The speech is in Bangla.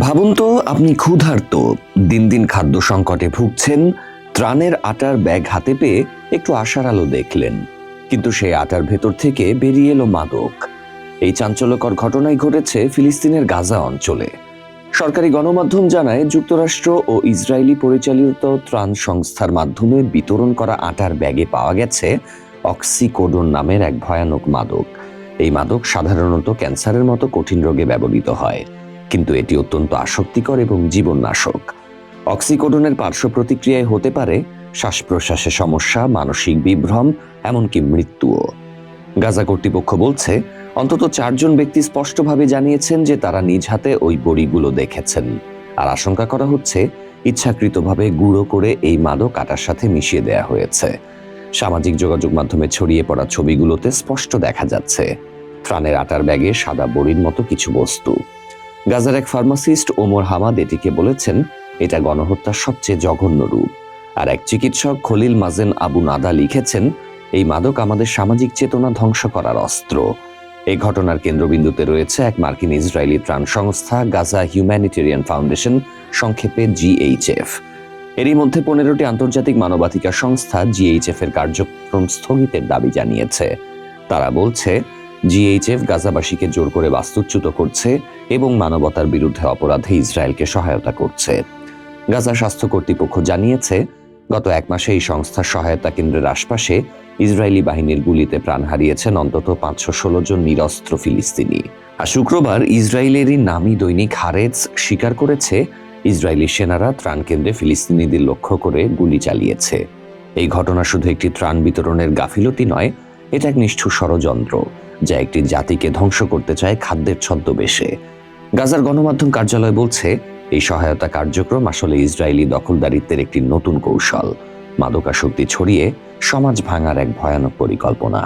ভাবুন তো, আপনি ক্ষুধার্ত, দিন দিন খাদ্য সংকটে ভুগছেন, ত্রাণের আটার ব্যাগ হাতে পেয়ে একটু আশার আলো দেখলেন, কিন্তু সেই আটার ভেতর থেকে বেরিয়ে এলো মাদক। এই চাঞ্চল্যকর ঘটনাই ঘটেছে ফিলিস্তিনের গাজা অঞ্চলে। সরকারি গণমাধ্যম জানায়, যুক্তরাষ্ট্র ও ইসরায়েলি পরিচালিত ত্রাণ সংস্থার মাধ্যমে বিতরণ করা আটার ব্যাগে পাওয়া গেছে অক্সিকোডোন নামের এক ভয়ানক মাদক। এই মাদক সাধারণত ক্যান্সারের মতো কঠিন রোগে ব্যবহৃত হয়, কিন্তু এটি অত্যন্ত আসক্তিকর এবং জীবননাশক। অক্সিকোডনের পার্শ্ব প্রতিক্রিয়ায় হতে পারে শ্বাস প্রশ্বাসে সমস্যা, মানসিক বিভ্রম, এমনকি মৃত্যুও। গাজা কর্তৃপক্ষ বলছে, অন্তত 4জন ব্যক্তি স্পষ্টভাবে জানিয়েছেন যে তারা নিজ হাতে ওই বড়িগুলো দেখেছেন। আর আশঙ্কা করা হচ্ছে, ইচ্ছাকৃতভাবে গুঁড়ো করে এই মাদক আটার সাথে মিশিয়ে দেয়া হয়েছে। সামাজিক যোগাযোগ মাধ্যমে ছড়িয়ে পড়া ছবিগুলোতে স্পষ্ট দেখা যাচ্ছে ত্রাণের আটার ব্যাগে সাদা বড়ির মতো কিছু বস্তু। গাজার এক ফার্মাসিস্ট ওমর হামাদ এটিকে বলেছেন, এটা গণহত্যার সবচেয়ে জঘন্য রূপ। আর এক চিকিৎসক খলিল মাজেন আবু নাদা লিখেছেন, এই মাদক আমাদের সামাজিক চেতনা ধ্বংস করার অস্ত্র। এই ঘটনার কেন্দ্রবিন্দুতে রয়েছে এক মার্কিন ইসরায়েলি ত্রাণ সংস্থা, গাজা হিউম্যানিটেরিয়ান ফাউন্ডেশন, সংক্ষেপে জিএইচএফ। এরই মধ্যে 15টি আন্তর্জাতিক মানবাধিকার সংস্থা জিএইচএফ এর কার্যক্রম স্থগিতের দাবি জানিয়েছে। তারা বলছে, জিএইচএফ গাজাবাসীকে জোর করে বাস্তুচ্যুত করছে এবং মানবতার বিরুদ্ধে অপরাধে ইসরায়েলকে সহায়তা করছে। গাজা স্বাস্থ্য কর্তৃপক্ষ জানিয়েছে, গত 1 মাসে এই সংস্থার সহায়তা কেন্দ্রের আশপাশে ইসরায়েলি বাহিনীর গুলিতে প্রাণ হারিয়েছেন অন্তত 516 জন নিরস্ত্র ফিলিস্তিনি। আর শুক্রবার ইসরায়েলেরই নামী দৈনিক হারেজ স্বীকার করেছে, ইসরায়েলি সেনারা ত্রাণ কেন্দ্রে ফিলিস্তিনিদের লক্ষ্য করে গুলি চালিয়েছে। এই ঘটনা শুধু একটি ত্রাণ বিতরণের গাফিলতি নয়, এটা এক নিষ্ঠুর ষড়যন্ত্র যা একটি জাতিকে ধ্বংস করতে চায় খাদ্যের ছদ্মবেশে। গাজার গণমাধ্যম কার্যালয় বলছে, এই সহায়তা কার্যক্রম আসলে ইসরায়েলি দখলদারিত্বের একটি নতুন কৌশল, মাদকাসক্তি ছড়িয়ে সমাজ ভাঙার এক ভয়ানক পরিকল্পনা।